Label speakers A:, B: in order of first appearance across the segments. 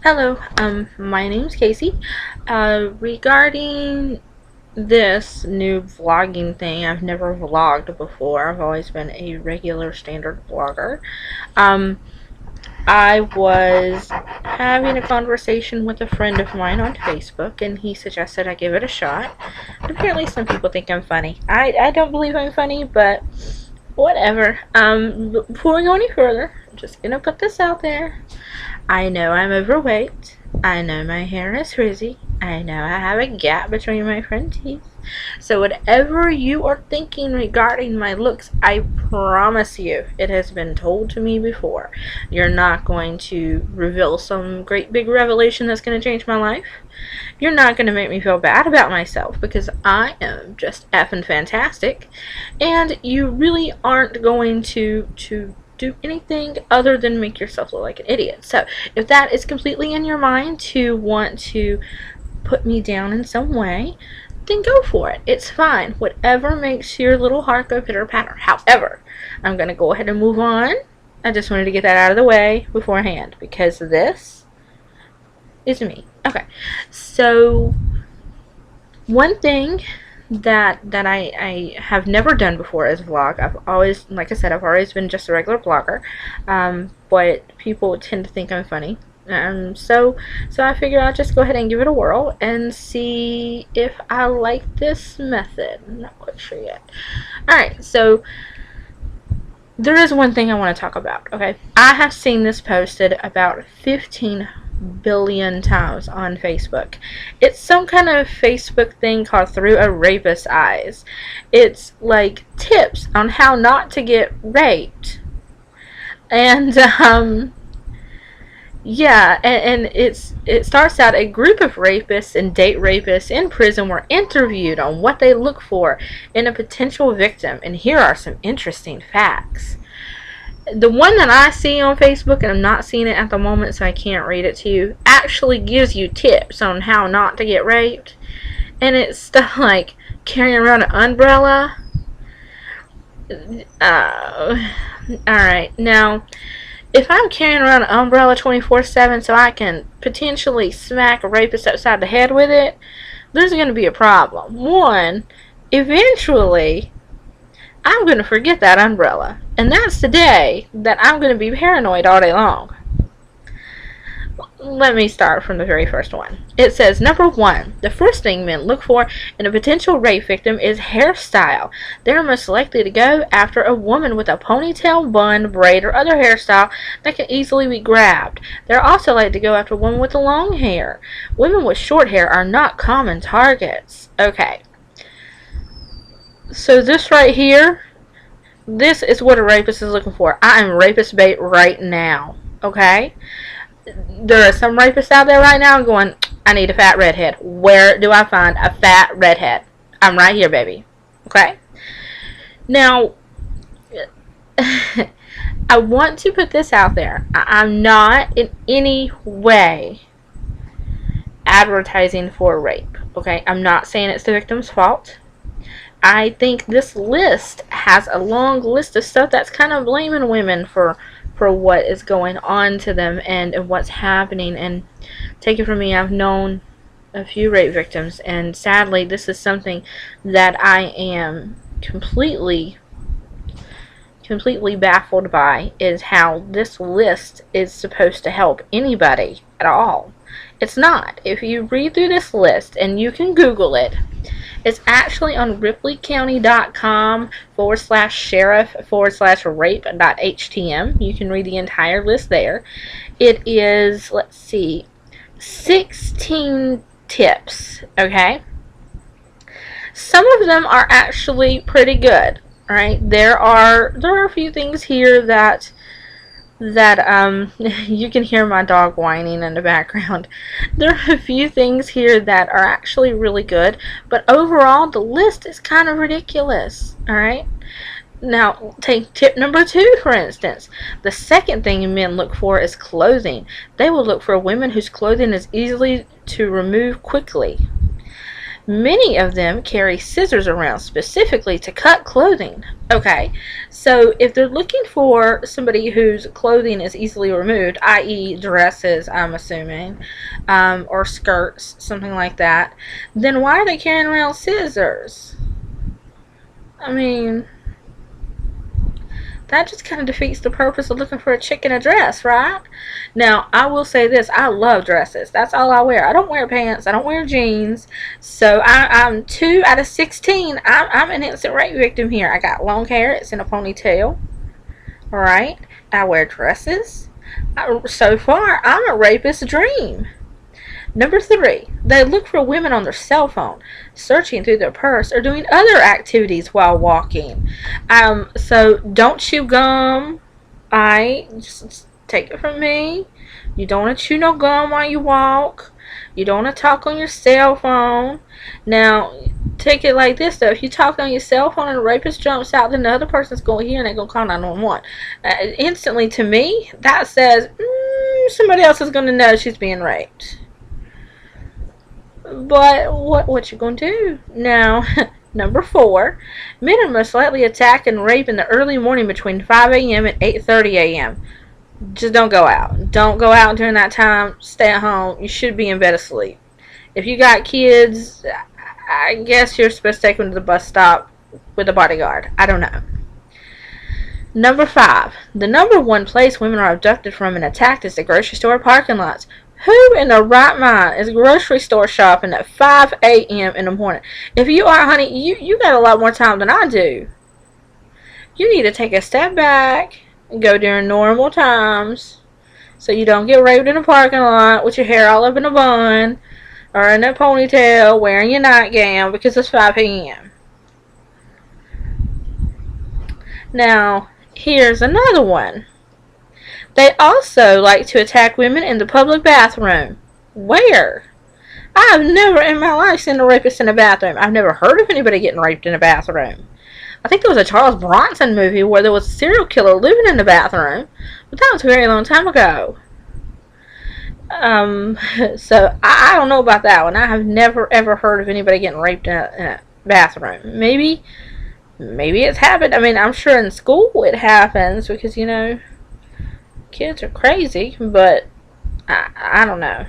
A: Hello, my name's Casey. Regarding this new vlogging thing, I've never vlogged before. I've always been a regular standard vlogger. Um, I was having a conversation with a friend of mine on Facebook, and he suggested I give it a shot. Apparently, some people think I'm funny. I don't believe I'm funny, but whatever. Before we go any further, I'm just gonna put this out there. I know I'm overweight. I know my hair is frizzy. I know I have a gap between my front teeth. So whatever you are thinking regarding my looks, I promise you, it has been told to me before. You're not going to reveal some great big revelation that's going to change my life. You're not going to make me feel bad about myself because I am just effing fantastic. And you really aren't going to do anything other than make yourself look like an idiot. So if that is completely in your mind to want to put me down in some way, then go for it. It's fine. Whatever makes your little heart go pitter patter. However, I'm going to go ahead and move on. I just wanted to get that out of the way beforehand because this is me. Okay, so one thing that I have never done before is vlog. I've always, like I said, I've always been just a regular vlogger, but people tend to think I'm funny. So I figured I'll just go ahead and give it a whirl and see if I like this method. I'm not quite sure yet. Alright, so there is one thing I want to talk about, okay? I have seen this posted about 15 billion times on Facebook. It's some kind of Facebook thing called Through a Rapist's Eyes. It's like tips on how not to get raped. And yeah, and it starts out a group of rapists and date rapists in prison were interviewed on what they look for in a potential victim, and here are some interesting facts. The one that I see on Facebook, and I'm not seeing it at the moment so I can't read it to you, actually gives you tips on how not to get raped. And it's stuff like carrying around an umbrella. Alright, now if I'm carrying around an umbrella 24/7 so I can potentially smack a rapist upside the head with it, there's going to be a problem. One, eventually I'm going to forget that umbrella. And that's the day that I'm going to be paranoid all day long. Let me start from the very first one. It says, number one, the first thing men look for in a potential rape victim is hairstyle. They're most likely to go after a woman with a ponytail, bun, braid, or other hairstyle that can easily be grabbed. They're also likely to go after a woman with long hair. Women with short hair are not common targets. Okay. So this right here, this is what a rapist is looking for. I am rapist bait right now. Okay? There are some rapists out there right now going, I need a fat redhead. Where do I find a fat redhead? I'm right here, baby. Okay? Now, I want to put this out there. I'm not in any way advertising for rape. Okay? I'm not saying it's the victim's fault. I think this list has a long list of stuff that's kind of blaming women for what is going on to them and what's happening. And take it from me, I've known a few rape victims, and sadly this is something that I am completely baffled by, is how this list is supposed to help anybody at all. It's not. If you read through this list, and you can Google it, it's actually on ripleycounty.com/sheriff/rape.htm. You can read the entire list there. It is, let's see, 16 tips, okay? Some of them are actually pretty good, right? There are a few things here that you can hear my dog whining in the background. There are a few things here that are actually really good, but overall the list is kind of ridiculous. Alright? Now, take tip number 2, for instance. The second thing men look for is clothing. They will look for women whose clothing is easily to remove quickly. Many of them carry scissors around specifically to cut clothing. Okay, so if they're looking for somebody whose clothing is easily removed, i.e., dresses, I'm assuming, or skirts, something like that, then why are they carrying around scissors? I mean, that just kind of defeats the purpose of looking for a chick in a dress, right? Now, I will say this. I love dresses. That's all I wear. I don't wear pants. I don't wear jeans. So, I'm 2 out of 16. I'm an instant rape victim here. I got long hair. It's in a ponytail. Alright? I wear dresses. So far, I'm a rapist's dream. Number 3, they look for women on their cell phone, searching through their purse, or doing other activities while walking. So don't chew gum. Just take it from me. You don't want to chew no gum while you walk. You don't want to talk on your cell phone. Now, take it like this though. If you talk on your cell phone and a rapist jumps out, then the other person's going to hear and they're going to call 911. Instantly, to me, that says somebody else is going to know she's being raped. But what you gonna do? Now, number 4, men are most likely attacked and raped in the early morning between 5 a.m. and 8:30 a.m. Just don't go out. Don't go out during that time. Stay at home. You should be in bed asleep. If you got kids, I guess you're supposed to take them to the bus stop with a bodyguard. I don't know. Number 5, the number 1 place women are abducted from and attacked is the grocery store parking lots. Who in the right mind is grocery store shopping at 5 a.m. in the morning? If you are, honey, you got a lot more time than I do. You need to take a step back and go during normal times so you don't get raped in a parking lot with your hair all up in a bun or in a ponytail wearing your nightgown because it's 5 a.m. Now, here's another one. They also like to attack women in the public bathroom. Where? I have never in my life seen a rapist in a bathroom. I've never heard of anybody getting raped in a bathroom. I think there was a Charles Bronson movie where there was a serial killer living in the bathroom, but that was a very long time ago. So I don't know about that one. I have never ever heard of anybody getting raped in a bathroom. Maybe it's happened. I mean, I'm sure in school it happens because, you know, kids are crazy, but I don't know.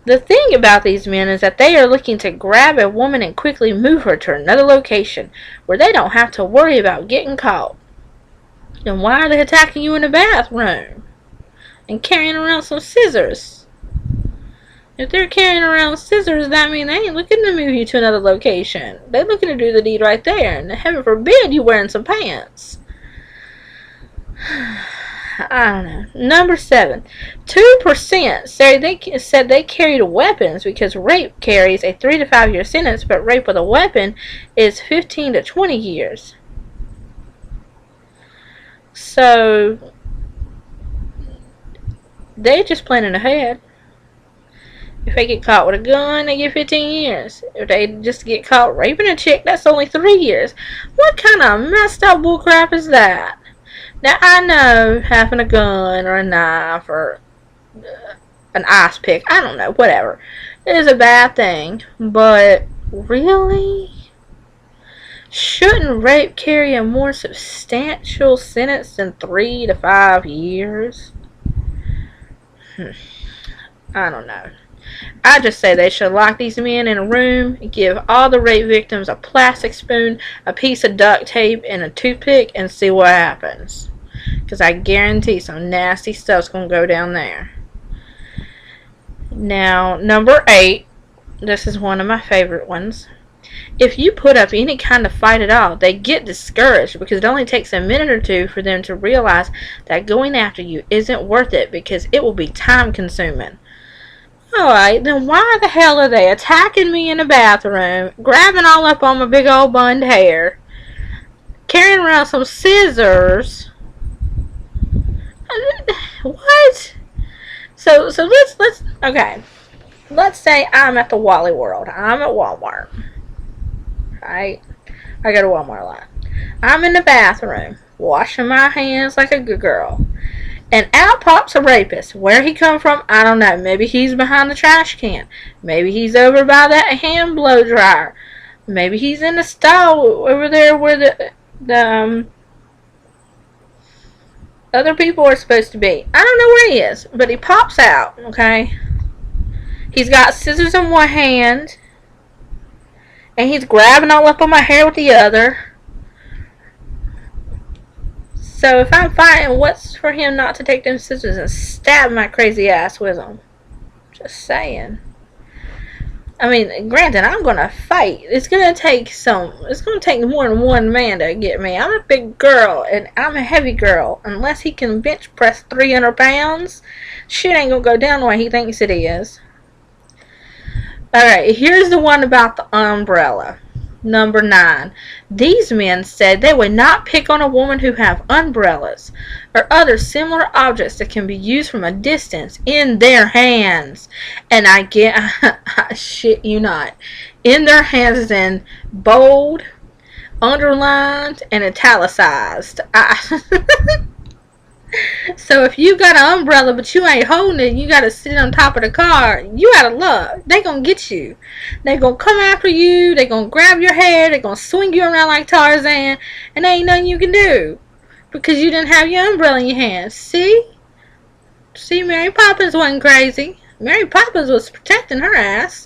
A: The thing about these men is that they are looking to grab a woman and quickly move her to another location where they don't have to worry about getting caught. Then why are they attacking you in the bathroom and carrying around some scissors? If they're carrying around scissors, that means they ain't looking to move you to another location. They're looking to do the deed right there, and heaven forbid you wearing some pants. I don't know. Number 7, 2% said they carried weapons because rape carries a 3 to 5 year sentence, but rape with a weapon is 15 to 20 years. So they just planning ahead. If they get caught with a gun, they get 15 years. If they just get caught raping a chick, that's only 3 years. What kind of messed up bullcrap is that? Now, I know having a gun or a knife or an ice pick, I don't know, whatever, is a bad thing. But, really? Shouldn't rape carry a more substantial sentence than 3 to 5 years? I don't know. I just say they should lock these men in a room, give all the rape victims a plastic spoon, a piece of duct tape, and a toothpick, and see what happens. Because I guarantee some nasty stuff's going to go down there. Now, number 8. This is one of my favorite ones. If you put up any kind of fight at all, they get discouraged because it only takes a minute or two for them to realize that going after you isn't worth it because it will be time consuming. Alright, then why the hell are they attacking me in the bathroom, grabbing all up on my big old bunned hair, carrying around some scissors? What? So let's okay. Let's say I'm at the Wally World. I'm at Walmart. Right? I go to Walmart a lot. I'm in the bathroom, washing my hands like a good girl. And out pops a rapist. Where he come from, I don't know. Maybe he's behind the trash can. Maybe he's over by that hand blow dryer. Maybe he's in the stall over there where the other people are supposed to be. I don't know where he is, but he pops out, okay? He's got scissors in one hand, and he's grabbing all up on my hair with the other. So if I'm fighting, what's for him not to take them scissors and stab my crazy ass with them? Just saying. I mean, granted, I'm gonna fight. It's gonna take more than one man to get me. I'm a big girl, and I'm a heavy girl. Unless he can bench press 300 pounds, shit ain't gonna go down the way he thinks it is. Alright, here's the one about the umbrella. Number 9. These men said they would not pick on a woman who have umbrellas or other similar objects that can be used from a distance in their hands. And I shit you not. In their hands is in bold, underlined, and italicized. So if you got an umbrella but you ain't holding it, you gotta sit on top of the car, you out of luck. They gonna get you. They gonna come after you. They gonna grab your hair. They gonna swing you around like Tarzan, and there ain't nothing you can do because you didn't have your umbrella in your hand. See, Mary Poppins wasn't crazy. Mary Poppins was protecting her ass.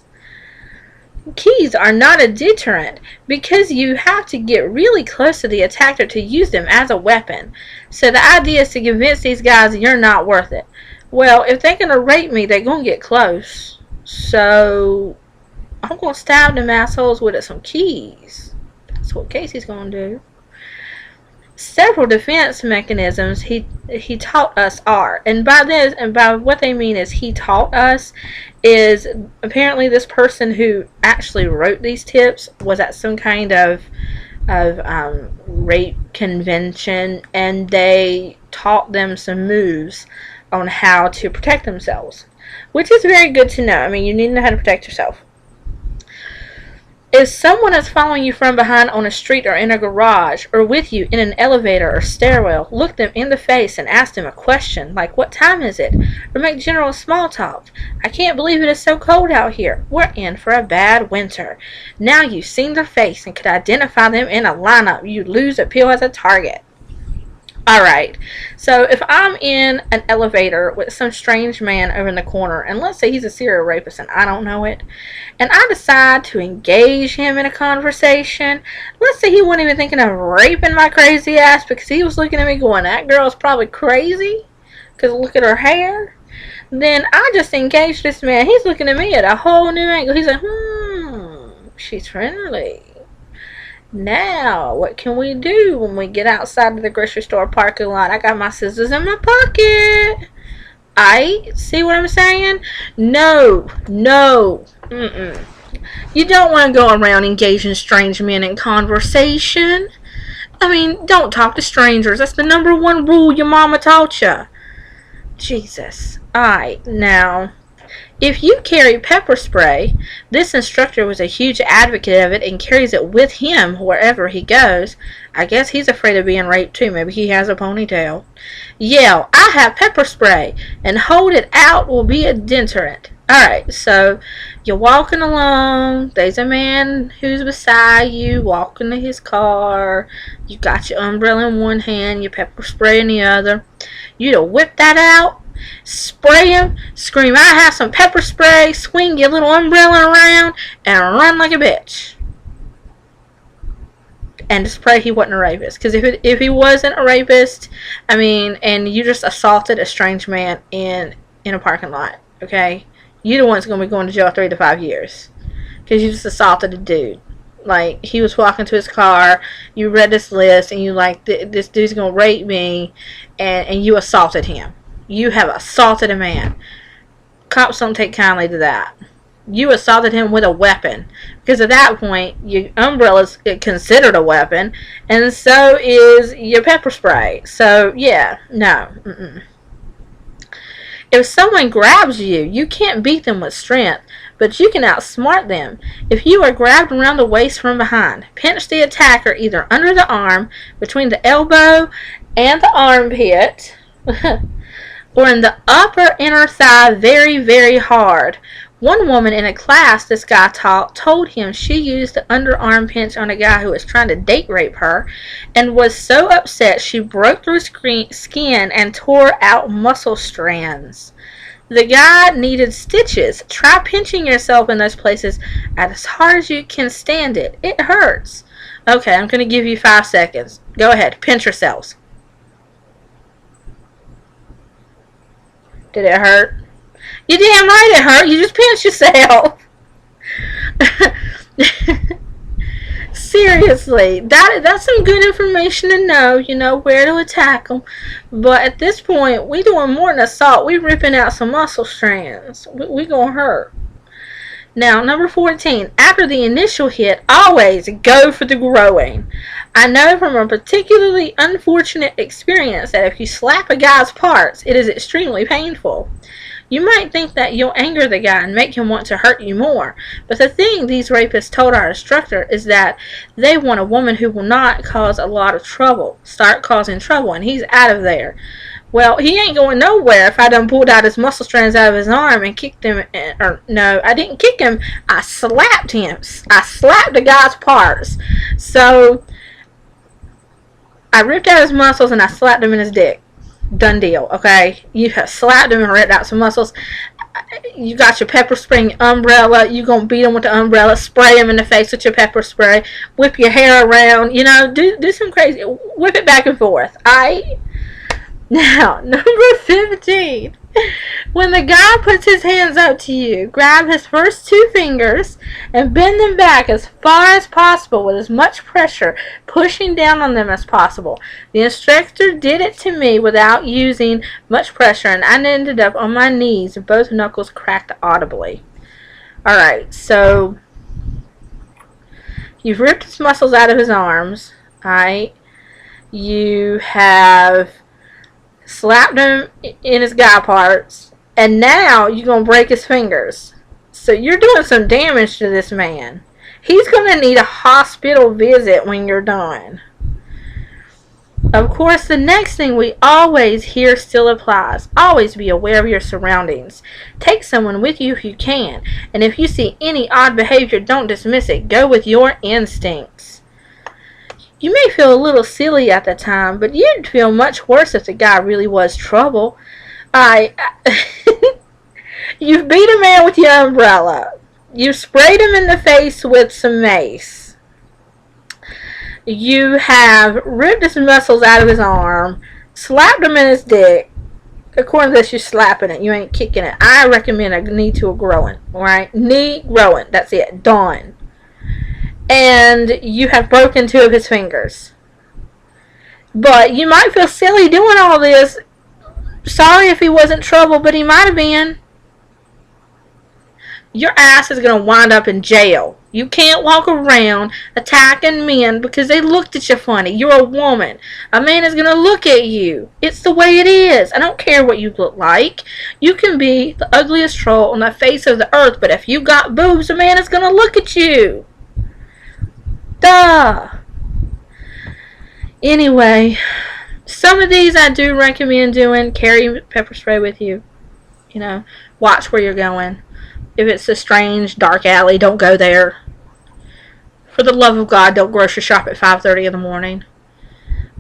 A: Keys are not a deterrent because you have to get really close to the attacker to use them as a weapon. So the idea is to convince these guys you're not worth it. Well, if they're going to rape me, they're going to get close. So I'm going to stab them assholes with some keys. That's what Casey's going to do. Several defense mechanisms he taught us are, and by what they mean is he taught us is apparently this person who actually wrote these tips was at some kind of rape convention, and they taught them some moves on how to protect themselves, which is very good to know. I mean, you need to know how to protect yourself. If someone is following you from behind on a street or in a garage or with you in an elevator or stairwell, look them in the face and ask them a question like, what time is it? Or make general small talk. I can't believe it is so cold out here. We're in for a bad winter. Now you've seen their face and could identify them in a lineup. You lose appeal as a target. Alright, so if I'm in an elevator with some strange man over in the corner, and let's say he's a serial rapist and I don't know it, and I decide to engage him in a conversation, let's say he wasn't even thinking of raping my crazy ass because he was looking at me going, that girl's probably crazy because look at her hair, then I just engaged this man. He's looking at me at a whole new angle. He's like, she's friendly. Now, what can we do when we get outside of the grocery store parking lot? I got my scissors in my pocket. See what I'm saying? No. You don't want to go around engaging strange men in conversation. I mean, don't talk to strangers. That's the number one rule your mama taught you. Jesus. Alright, now, if you carry pepper spray, this instructor was a huge advocate of it and carries it with him wherever he goes. I guess he's afraid of being raped too. Maybe he has a ponytail. Yell, I have pepper spray, and hold it out will be a deterrent. Alright, so you're walking along. There's a man who's beside you, walking to his car. You got your umbrella in one hand, your pepper spray in the other. You'd have whipped that out, spray him, scream, I have some pepper spray, swing your little umbrella around, and run like a bitch. And just pray he wasn't a rapist. Because if he wasn't a rapist, I mean, and you just assaulted a strange man in a parking lot, okay? You're the one that's going to be going to jail 3 to 5 years. Because you just assaulted a dude. Like, he was walking to his car, you read this list, and you like, this dude's going to rape me, and you assaulted him. You have assaulted a man. Cops don't take kindly to that. You assaulted him with a weapon. Because at that point, your umbrella's considered a weapon. And so is your pepper spray. So, yeah, no. If someone grabs you, you can't beat them with strength. But you can outsmart them. If you are grabbed around the waist from behind, pinch the attacker either under the arm, between the elbow and the armpit, or in the upper inner thigh very, very hard. One woman in a class this guy taught told him she used the underarm pinch on a guy who was trying to date rape her and was so upset she broke through skin and tore out muscle strands. The guy needed stitches. Try pinching yourself in those places as hard as you can stand it. It hurts. Okay, I'm going to give you 5 seconds. Go ahead, pinch yourselves. Did it hurt? You damn right it hurt. You just pinched yourself. Seriously, that's some good information to know. You know where to attack them. But at this point, we doing more than assault. We ripping out some muscle strands. We gonna hurt. Now, number 14. After the initial hit, always go for the growing. I know from a particularly unfortunate experience that if you slap a guy's parts, it is extremely painful. You might think that you'll anger the guy and make him want to hurt you more, but the thing these rapists told our instructor is that they want a woman who will not cause a lot of trouble, start causing trouble, and he's out of there. Well, he ain't going nowhere if I done pulled out his muscle strands out of his arm and kicked him, or no, I didn't kick him, I slapped him. I slapped the guy's parts. So, I ripped out his muscles and I slapped him in his dick. Done deal, okay? You have slapped him and ripped out some muscles. You got your pepper spray umbrella. You gonna beat him with the umbrella. Spray him in the face with your pepper spray. Whip your hair around. You know, do some crazy. Whip it back and forth. Now, number 15. When the guy puts his hands up to you, grab his first 2 fingers and bend them back as far as possible with as much pressure, pushing down on them as possible. The instructor did it to me without using much pressure, and I ended up on my knees, both knuckles cracked audibly. Alright, so you've ripped his muscles out of his arms. Alright, you have slapped him in his guy parts, and now you're going to break his fingers. So you're doing some damage to this man. He's going to need a hospital visit when you're done. Of course, the next thing we always hear still applies. Always be aware of your surroundings. Take someone with you if you can, and if you see any odd behavior, don't dismiss it. Go with your instincts. You may feel a little silly at the time, but you'd feel much worse if the guy really was trouble. You've beat a man with your umbrella. You sprayed him in the face with some mace. You have ripped his muscles out of his arm, slapped him in his dick. According to this, you're slapping it. You ain't kicking it. I recommend a knee to a growing. Alright? Knee growing. That's it. Done. And you have broken 2 of his fingers. But you might feel silly doing all this. Sorry if he wasn't trouble, but he might have been. Your ass is going to wind up in jail. You can't walk around attacking men because they looked at you funny. You're a woman. A man is going to look at you. It's the way it is. I don't care what you look like. You can be the ugliest troll on the face of the earth, but if you got boobs, a man is going to look at you. Duh. Anyway, some of these I do recommend doing. Carry pepper spray with you. You know, watch where you're going. If it's a strange, dark alley, don't go there. For the love of God, don't grocery shop at 5:30 in the morning.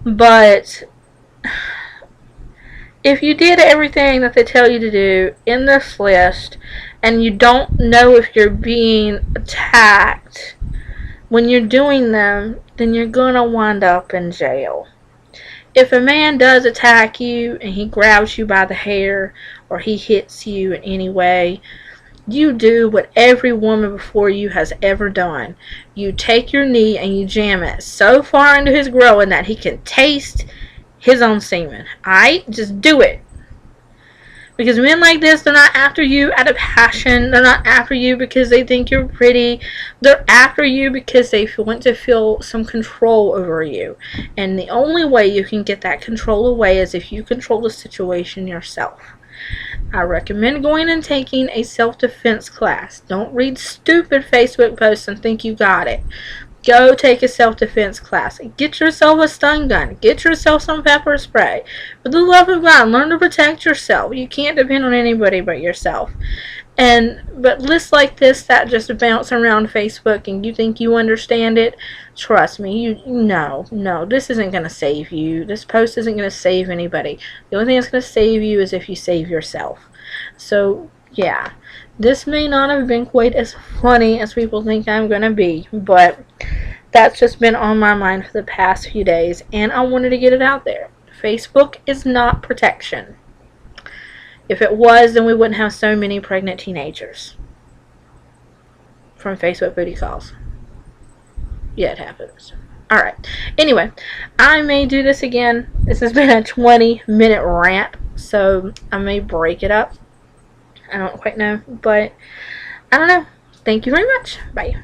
A: But if you did everything that they tell you to do in this list, and you don't know if you're being attacked when you're doing them, then you're going to wind up in jail. If a man does attack you and he grabs you by the hair or he hits you in any way, you do what every woman before you has ever done. You take your knee and you jam it so far into his growing that he can taste his own semen. Alright? Just do it. Because men like this, they're not after you out of passion. They're not after you because they think you're pretty. They're after you because they want to feel some control over you. And the only way you can get that control away is if you control the situation yourself. I recommend going and taking a self-defense class. Don't read stupid Facebook posts and think you got it. Go take a self-defense class. Get yourself a stun gun. Get yourself some pepper spray. For the love of God, learn to protect yourself. You can't depend on anybody but yourself. But lists like this that just bounce around Facebook and you think you understand it, trust me, no, this isn't going to save you. This post isn't going to save anybody. The only thing that's going to save you is if you save yourself. So, yeah, this may not have been quite as funny as people think I'm going to be, but that's just been on my mind for the past few days, and I wanted to get it out there. Facebook is not protection. If it was, then we wouldn't have so many pregnant teenagers from Facebook booty calls. Yeah, it happens. Alright. Anyway, I may do this again. This has been a 20-minute rant, so I may break it up. I don't quite know, but I don't know. Thank you very much. Bye.